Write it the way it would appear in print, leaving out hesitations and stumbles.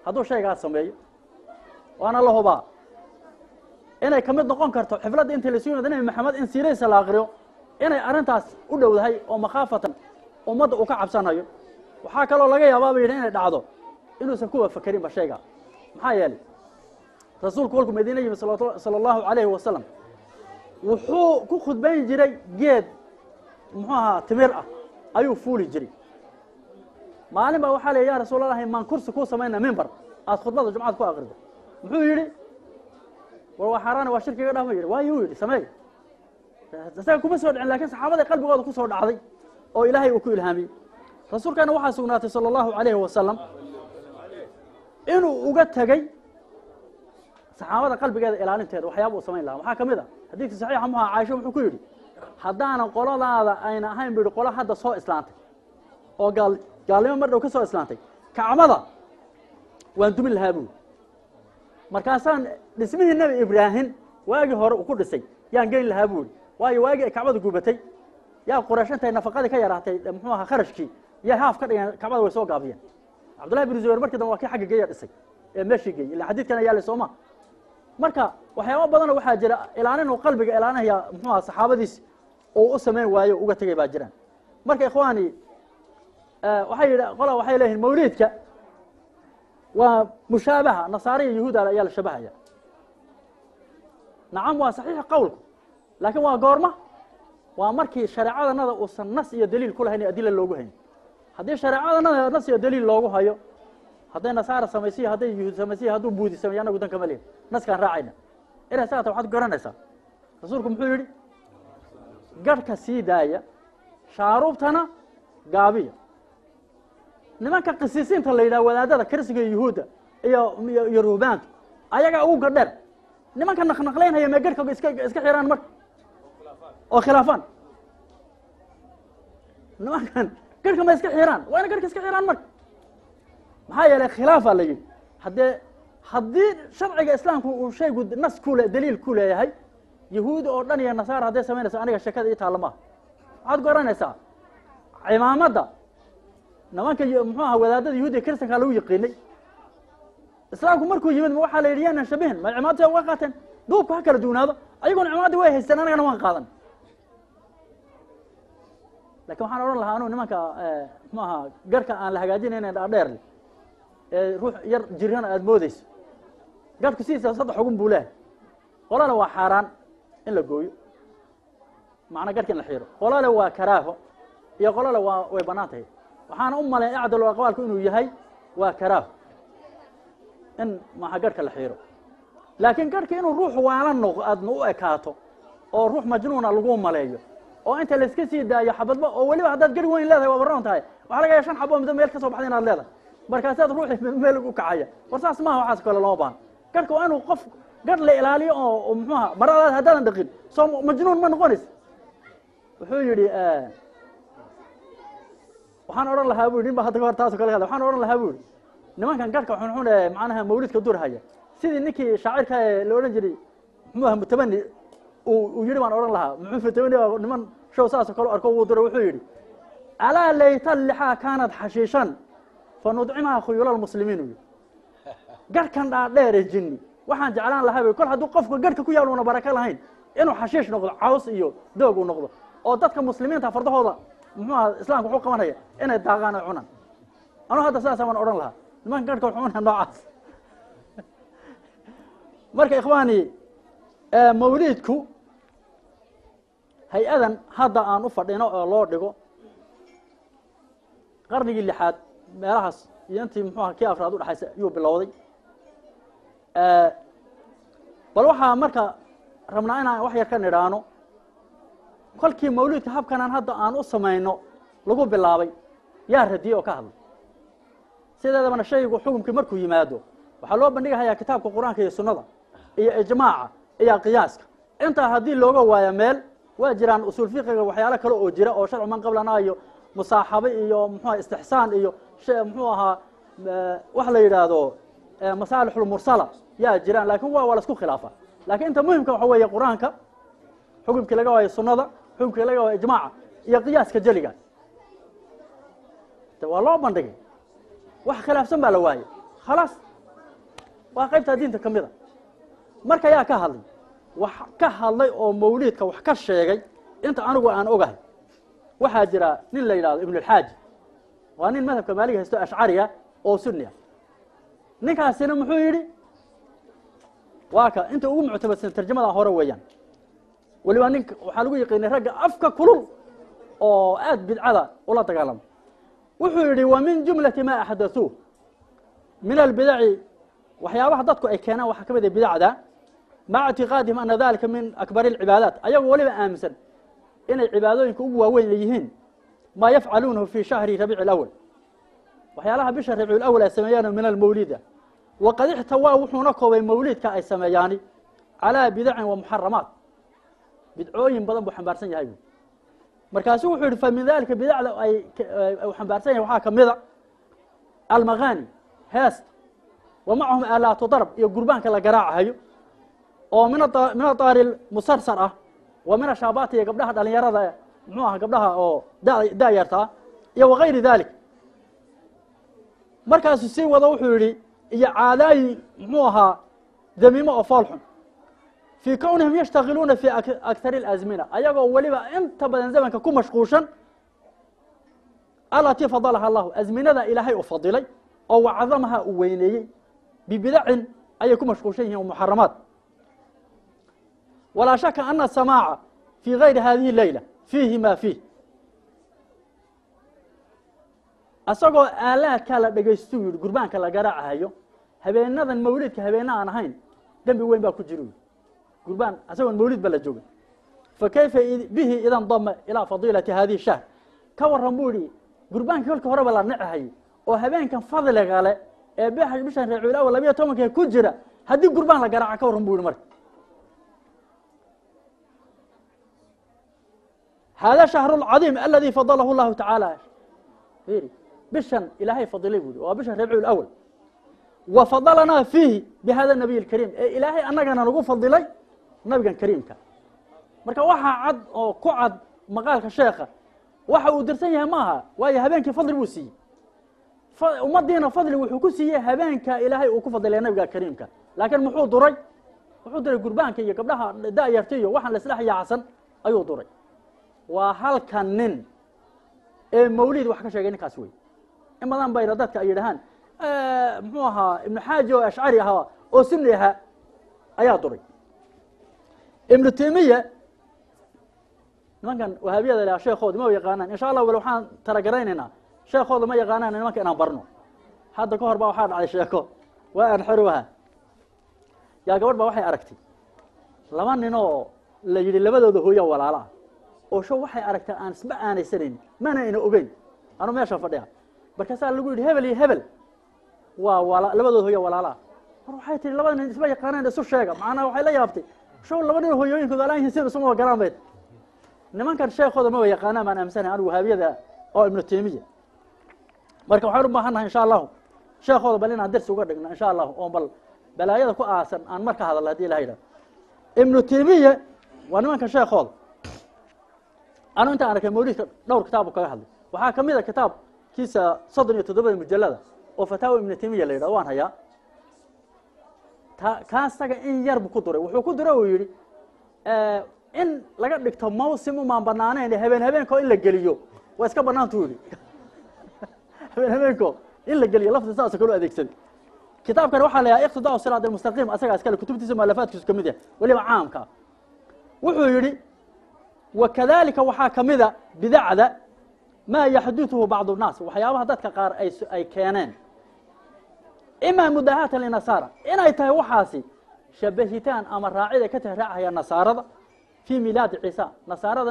hadduu shaygaas sameeyo waana la hubaa inay ka mid noqon karto xifladda inta la suunayo nabi maxamed in siiraysa la aqriyo inay arrintaas u dhowdahay oo makhaafatan ummadda uu ka cabsanayo waxaa kaloo laga yaabaa bay inay dhacdo inuusan kuwa fakarinba shayga maxaa yeelay rasuulku walku madiina yimi sallallahu alayhi wasallam wuxuu ku khudbayn jiray geed muxuu ahaa timir ah ayuu fuuli jiray maalin baa waxaa leeyahay yaa rasuulallaahi maan kursi ku sameeyna minbar aad khudbada jumcada ku aqrido muxuu yidhi war waa xaaraan waa shirkiga dhaaf ma yidhi waayuu yidhi sameey isaga kuma soo dhicin laakiin saxaabada qalbigooda ku soo dhacday oo ilaahay uu ku ilhaamiyey rasuulkana waxaa sugnaatay sallallahu alayhi wasallam inuu uga tagay saxaabada qalbigeeda ilaalinteeda waxyaabo uu samayn lahaa waxaa kamid ah xadiidka saxiixa muha Caaisha wuxuu ku yidhi haddaanan qoladaada ayna ahayn buu qola hadda soo islaantay oo gaalnimo mar dhow ka soo islaantay kacbada waan dumin lahaa buu markaasaan dhismihii nabi ibraahim waagii hore uu ku dhisay yaan geyn lahaa buu waayo waagii ay kacbada gubatay yaa qurashantay nafaqadii ka yaraatay muxuu ahaa kharashkii yaa haaf ka dhigeen kacbada way soo gaabiyeen cabdullaahi bin zubayr markii dambe waa kii xagga geeya dhisay ee meeshii geeyey ilaa xadiidkan ayaa la sooma marka waxyaabo badan waxaa jira ilaalin uu qalbiga ilaalinaya muxuu ahaa saxaabadiis oo u sameyn waayo uga tagay baa jiraan marka ikhwaani waxay leeyihiin mawliidka waa mushaabaha nasaariya yahuud ayaa la shabahaya nacam waa saxiix qowlku laakiin waa goorma waa markii shareecadanada uusan nas iyo daliil ku lahayn adilla loogu hayn haddii shareecadanada nas iyo daliil loogu hayo hadday nasaara samaysiyo hadday yuhuud samaysiyo hadduu buudi sameeyo anagu dan kama lehin naskaan raacayna inay saata waxaad garanaysaa rasuulku muxuu yidhi garhka sii daaya shaaruubtana gaabiya nimanka qisiisiinta la yidhaha wadaadada kirsiga yuhuudda iyo ruhbaanka ayagaa ugu gadheer nimanka naqnaqlaynhaya mee garhka iska xiraan marka oo khilaafaan nimankan garhka ma iska xiraan waa ina garhka iska xiraan marka maxaa yeelay khilaafaa la yidhi haddii sharciga islaamku uu shaygu nas kule daliil ku leeyahay yahuudi oo dhan iyo nasaara hadday samaynayso aniga shekada ii taalla maaha waxaad garanaysaa cimaamadda nimanka muxuu aha wadaadada yahuudiya kristankaa lagu yaqiinay islaamku markuu yimid ma waxaa la yidhi yaanan shabihin ma cimaadta uga qaateen duubku ha kala duwnaado ayagoona cimaadda way haysteen anagana waan qaadan lakin waxaan odhan lahaa anuu nimanka muxuu ahaa garhka aan la hagaajinayna dhaadheer leh ee ruux yar jirana aada moodeyso garhku sidiisa saddex xugun buu leehay qolale waa xaaraan in la gooyo macnaa garhka in la xiiro qolale waa karaaho iyo qolale way banaan tahay waxaana u malay acdalu aqwaalku inuu yahay waa karaaho in maha garhka la xiiro laakiin garhka inuu ruux waala aadna u ekaato oo ruux majnuuna lagu maleeyo oo inta la iska sii daayo xabadba oo weliba haddaad garh weyn leedahay waa baroon tahay waxaa laga yahay 5 xabo mid meel ka soo baxday inaad leedahay markaasaad ruuxi meel ugu kacaya war saas maaha waxaas kale loo baahan garhka waa inuu qof garh la ilaaliyo oo muxuu ahaa maradaada haddaadan dhaqin soo majnuun ma noqonaysa wuxuu yidhi waxaan odhan lahaa bu yidhi nin ba hadda ka hor taasoo kale ka hadlay waxaan odhan lahaa bu yidhi nimankan garhka xunxun ee macnaha mawlidka durhaya sidii ninkii shaacirka ee la odhan jiray muxuu ahaa mutabani uu yidhi baan odhan lahaa muxuu mutabani baa niman show saasoo kale arko uu duray wuxuu yidhi alaa layta lixaa kaanad xashiishan fanudcimaha khuyula lmuslimiin u yidhi garhkan dhaadheer ee jinni waxaan jeclaan lahaa bu kol hadduu qofka garhka ku yaal una baraka lahayn inuu xashiish noqdo caws iyo doog uu noqdo oo dadka muslimiinta fardahooda muxuu aha islaamka wuxuu qabanaya inay daaqaan ay cunaan anuu hadda sidaasa baan odhan lahaa nimanka garhka xuna noocaas marka ikhwaani mawliidku hay-adan hadda aan u fadhino oo loo dhigo qarnigii 6aad meelahaas iyo intii muxuu aha kii afraad u dhaxaysa ayuu bilowday bal waxaa marka rabnaa inaan wax yar ka nidhaano kolkii mawliidka habkanaan hadda aan u samayno lagu bilaabay yaa radiyey oo ka hadlay sideedabana shaygu xukumkii markuu yimaado waxaa loo bandhigahayaa kitaabka qur-aanka iyo sunnada iyo ijmaaca iyo qiyaaska intaa haddii looga waayo meel waa jiraan usuul fiqiga waxyaalo kale oo jira oo sharcu man qablana iyo musaaxabe iyo muxuu aha istixsaan iyo muxuu ahaa wax la yidhaahdo masaalixul mursala yaa jiraan laakiin waa la isku khilaafa laakiin inta muhimka waxa weeye qur-aanka xukumkii laga waayo sunnada xukumkii laga waayo ijmaaca iyo qiyaaska jeliga waa loo bandhigay wax khilaafsan baa la waayey khalaas وقيبت دين تكمله marka yaa ka hadlay wax ka hadlay oo mawlidka wax ka sheegay inta anigu aan ogahay waxa jira nin la yiraahdo ibn al-Hajj waa nin madhabka maaliga haysto ash'ariya oo sunniya ninkaasina muxuu yiri waaka inta ugu muctabarsan tarjumada hore weeyaan waliba ninka waxa lagu yaqaanay ragga afka kulul oo aad bidcada ula dagaalam wuxuu yiri wa min jumlati ma ahdathu min al-bid'i waxyaabaha dadku ay keenaan waxa kamid ah bidcada مع اعتقادهم أن ذلك من أكبر العبادات أيوة ولما آمسا إن العبادات كأبوا وين يهين ما يفعلونه في شهر ربيع الأول وحيالها بشهر ربيع الأول السميان من المولدة وقد احتوى وحونكوا بالمولد كأي سمياني على بدع ومحرمات بدعوين بضم وحنبارسين يهيبون مركاسو وحور فمن ذلك بدع أي وحنبارسين وحاكم مضع المغاني هاست ومعهم آلات ضرب يقربان كلا قراع هيو ومن الطار المسرسر ومن الشابات قبلها دليرada muxuu gabdhaha oo daayarta iyo waqayri dalik markaas si wada wuxuu yiri iyo caaday muxuu ahaa damimo oo falxun fi kawnihim yashtaghiluna fi akthar al-azmina ayagoo waliba inta badan zamanka ku mashquushan allati fadalaha Allah azminada ilaahay u fadilay oo wacadamaha u weyneeyay bibid'in ay ku mashquushan yihiin muharramat ولا شك أن السماع في غير هذه الليلة فيه ما فيه أسأقول آلات كلا دقيستوي قربان كلا قراء هايو هبين نظن مولد كهبين أنا هين دم بوين باكو جروي قربان أسأقول مولد بلا جوج فكيف به إذا انضم إلى فضيلة هذه الشهر كور رمبولي قربان كل كهرباء لا نعهي وهبين كان فضل قال بيحج بشهر العلا ولا بيتهم كجرة هدي قربان لا قراء كور رمبولي مرة هذا شهر العظيم الذي فضله الله تعالى بشن إلهي فضله وبشهر ربيع الأول وفضلنا فيه بهذا النبي الكريم إلهي أنك أنا نقول فضلي نبي كريم كان marka waxa cad oo ku cad maqaalka sheekha waxa uu dirsan yahay maaha way habeenkii fadli uu siiyay umadiina fadli wuxuu ku siiyay habeenka ilaahay uu ku fadlay nabiga kariimka laakiin wuxuu duray gurbaanka iyo gabdhaha daayartiyo waxaan la islaax yaasan ayuu duray waa halkan nin ee mawlid wax ka sheegay ninkaas way in badan bay dadka ay yiraahdaan muxuu ahaa ibn Hajj oo ash'ari ahaa oo sunniha ayaa duray ibn Taymiyyah nimankan wahabiyada la sheekhood ma yaqaanaan insha Allah wala waxaan taragaraynayna sheekhood ma yaqaanaan nimanka inaan barno hadda ka hor baa waxa dhacay sheeko waa aan xirwaha yaa gabadh baa waxay aragtay laba nin oo la yiri labadooda hooyo walaala oo soo waxay aragtaa aan isba aanaysanin mana ina ogeyn anu meesha fadhiya barkaasa lagu yiri hebel iyo hebel waa labadooda hooyo walaala waxay tii labada nin isba yaqaanaan isu sheega macna waxay la yaabtay soo labada hooyooyinkooda aan si isuma garanbeed nimankan sheekhoda ma yaqaanaan aan amsanahay anigu wahabiyada oo ibn Taymiyyah marka waxaan u baahanahay insha Allah sheekhoda bal inaan darsi uga dhigno insha Allah oo bal balaayada ku aasan aan marka hadal hadii la yiraahdo ibn Taymiyyah waa nimankan sheekhoda أنا أنت أنا كمولد دور كتابه كهذا وحاكمية كتاب كيس صدر يتدبر مجلدة وفتاوى ابن تيمية اللي روان هيا كان سجى إن يرب قدره وحقدره ويري إن لقد نكتب موسم ما بنانا إن هبن كو إلا جليو واسك بنان توري هبن كو إلا جليو لفظ ساس كله هذيك سد كتاب كان وحلا يقتضاء الصراط المستقيم أسرع أسكال كتب تسمى مؤلفات كمية واللي عام كا وحيري وكذلك وحاكمذا بدعة ما يحدثه بعض الناس وحيابها ذاتك قار أي كيانين إما مداهاة للنصارى إن أيتها وحاسي شبهتان أمر راعيدة كته راعها النصارى في ميلاد عيسى نصارى